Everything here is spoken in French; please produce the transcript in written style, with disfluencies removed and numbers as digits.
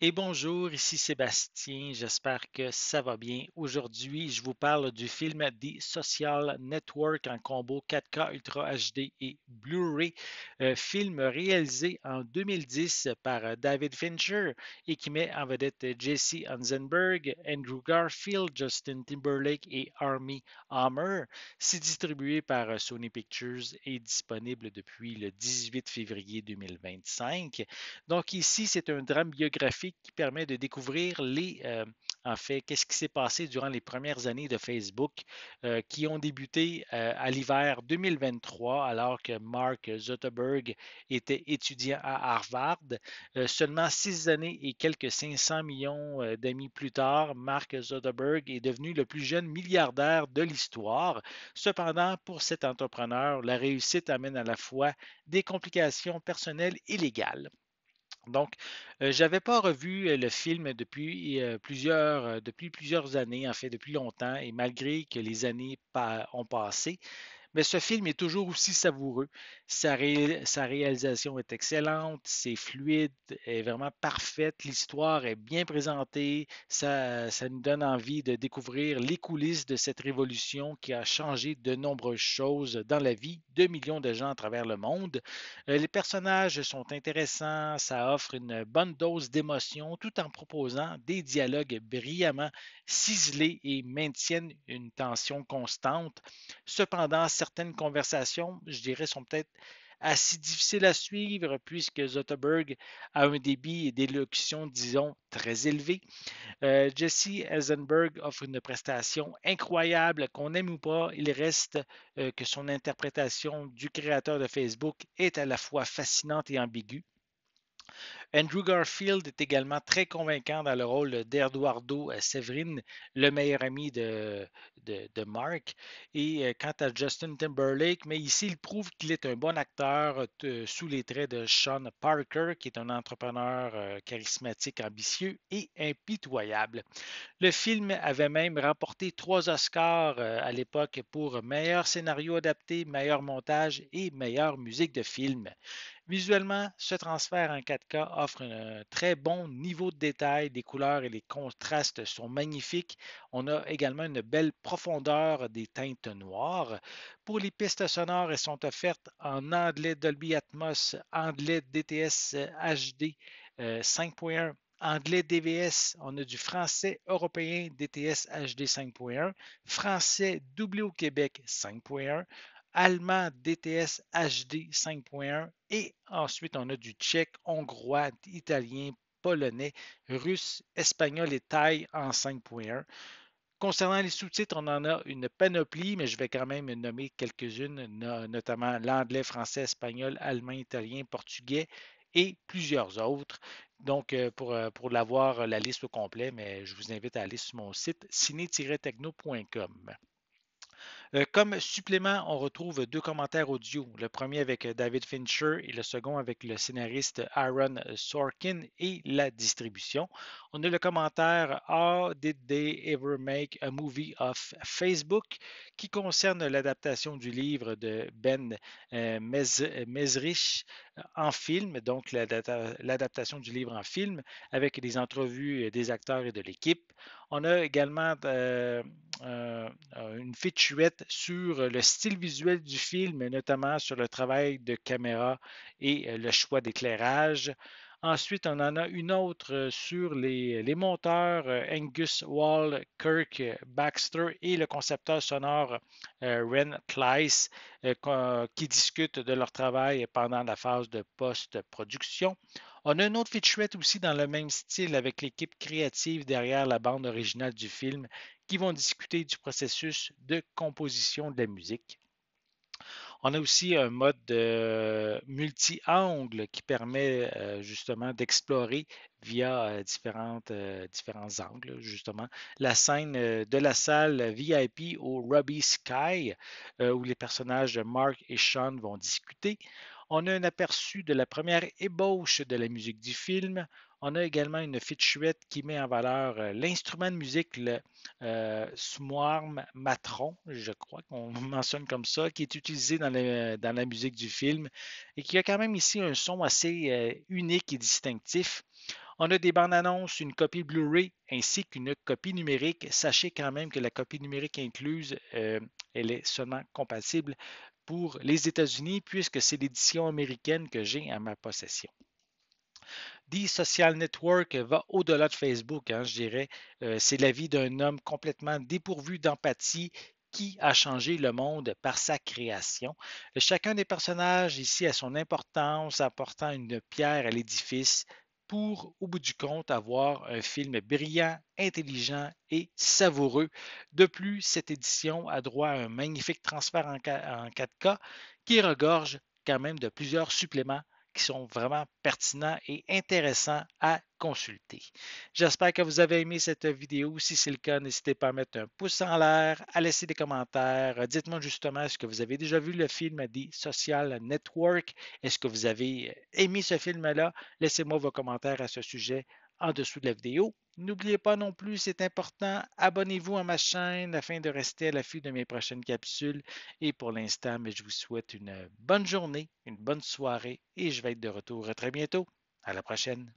Et bonjour, ici Sébastien, j'espère que ça va bien. Aujourd'hui, je vous parle du film The Social Network en combo 4K Ultra HD et Blu-ray, film réalisé en 2010 par David Fincher et qui met en vedette Jesse Eisenberg, Andrew Garfield, Justin Timberlake et Armie Hammer. C'est distribué par Sony Pictures et est disponible depuis le 18 février 2025. Donc ici, c'est un drame biographique qui permet de découvrir en fait, qu'est-ce qui s'est passé durant les premières années de Facebook qui ont débuté à l'hiver 2023 alors que Mark Zuckerberg était étudiant à Harvard. Seulement 6 années et quelques 500 millions d'amis plus tard, Mark Zuckerberg est devenu le plus jeune milliardaire de l'histoire. Cependant, pour cet entrepreneur, la réussite amène à la fois des complications personnelles et légales. Donc, j'avais pas revu le film depuis plusieurs années, en fait, depuis longtemps, et malgré que les années ont passé, mais ce film est toujours aussi savoureux. Sa réalisation est excellente, c'est fluide, est vraiment parfaite, l'histoire est bien présentée, ça nous donne envie de découvrir les coulisses de cette révolution qui a changé de nombreuses choses dans la vie de millions de gens à travers le monde. Les personnages sont intéressants, ça offre une bonne dose d'émotion tout en proposant des dialogues brillamment ciselés et maintiennent une tension constante. Cependant, certaines conversations, je dirais, sont peut-être assez difficiles à suivre puisque Zuckerberg a un débit d'élocution, disons, très élevé. Jesse Eisenberg offre une prestation incroyable, qu'on aime ou pas. Il reste que son interprétation du créateur de Facebook est à la fois fascinante et ambiguë. Andrew Garfield est également très convaincant dans le rôle d'Eduardo Severin, le meilleur ami de Mark. Et quant à Justin Timberlake, mais ici, il prouve qu'il est un bon acteur sous les traits de Sean Parker, qui est un entrepreneur charismatique, ambitieux et impitoyable. Le film avait même remporté 3 Oscars à l'époque pour meilleur scénario adapté, meilleur montage et meilleure musique de film. Visuellement, ce transfert en 4K offre un très bon niveau de détail, les couleurs et les contrastes sont magnifiques. On a également une belle profondeur des teintes noires. Pour les pistes sonores, elles sont offertes en anglais Dolby Atmos, anglais DTS HD 5.1, anglais DVS, on a du français européen DTS HD 5.1, français doublé au Québec 5.1, allemand DTS HD 5.1 et ensuite on a du tchèque, hongrois, italien, polonais, russe, espagnol et thaï en 5.1. Concernant les sous-titres, on en a une panoplie, mais je vais quand même nommer quelques-unes, notamment l'anglais, français, espagnol, allemand, italien, portugais et plusieurs autres. Donc, pour l'avoir, la liste au complet, mais je vous invite à aller sur mon site ciné-techno.com. Comme supplément, on retrouve deux commentaires audio. Le premier avec David Fincher et le second avec le scénariste Aaron Sorkin et la distribution. On a le commentaire How did they ever make a movie of Facebook qui concerne l'adaptation du livre de Ben Mezrich en film, donc l'adaptation du livre en film avec des entrevues des acteurs et de l'équipe. On a également une featurette sur le style visuel du film, notamment sur le travail de caméra et le choix d'éclairage. Ensuite, on en a une autre sur les monteurs Angus Wall, Kirk Baxter et le concepteur sonore Ren Kleiss qui discutent de leur travail pendant la phase de post-production. On a une autre featurette aussi dans le même style avec l'équipe créative derrière la bande originale du film qui vont discuter du processus de composition de la musique. On a aussi un mode multi-angle qui permet justement d'explorer via différents angles, justement, la scène de la salle VIP au Robbie Sky, où les personnages de Mark et Sean vont discuter. On a un aperçu de la première ébauche de la musique du film. On a également une featurette qui met en valeur l'instrument de musique, le Swarm Matron, je crois qu'on mentionne comme ça, qui est utilisé dans la musique du film et qui a quand même ici un son assez unique et distinctif. On a des bandes annonces, une copie Blu-ray ainsi qu'une copie numérique. Sachez quand même que la copie numérique incluse, elle est seulement compatible pour les États-Unis puisque c'est l'édition américaine que j'ai à ma possession. The Social Network va au-delà de Facebook, hein, je dirais. C'est la vie d'un homme complètement dépourvu d'empathie qui a changé le monde par sa création. Chacun des personnages ici a son importance, apportant une pierre à l'édifice pour, au bout du compte, avoir un film brillant, intelligent et savoureux. De plus, cette édition a droit à un magnifique transfert en 4K qui regorge quand même de plusieurs suppléments qui sont vraiment pertinents et intéressants à consulter. J'espère que vous avez aimé cette vidéo. Si c'est le cas, n'hésitez pas à mettre un pouce en l'air, à laisser des commentaires. Dites-moi justement, est-ce que vous avez déjà vu le film The Social Network? Est-ce que vous avez aimé ce film-là? Laissez-moi vos commentaires à ce sujet en dessous de la vidéo. N'oubliez pas non plus, c'est important, abonnez-vous à ma chaîne afin de rester à l'affût de mes prochaines capsules. Et pour l'instant, je vous souhaite une bonne journée, une bonne soirée et je vais être de retour très bientôt. À la prochaine.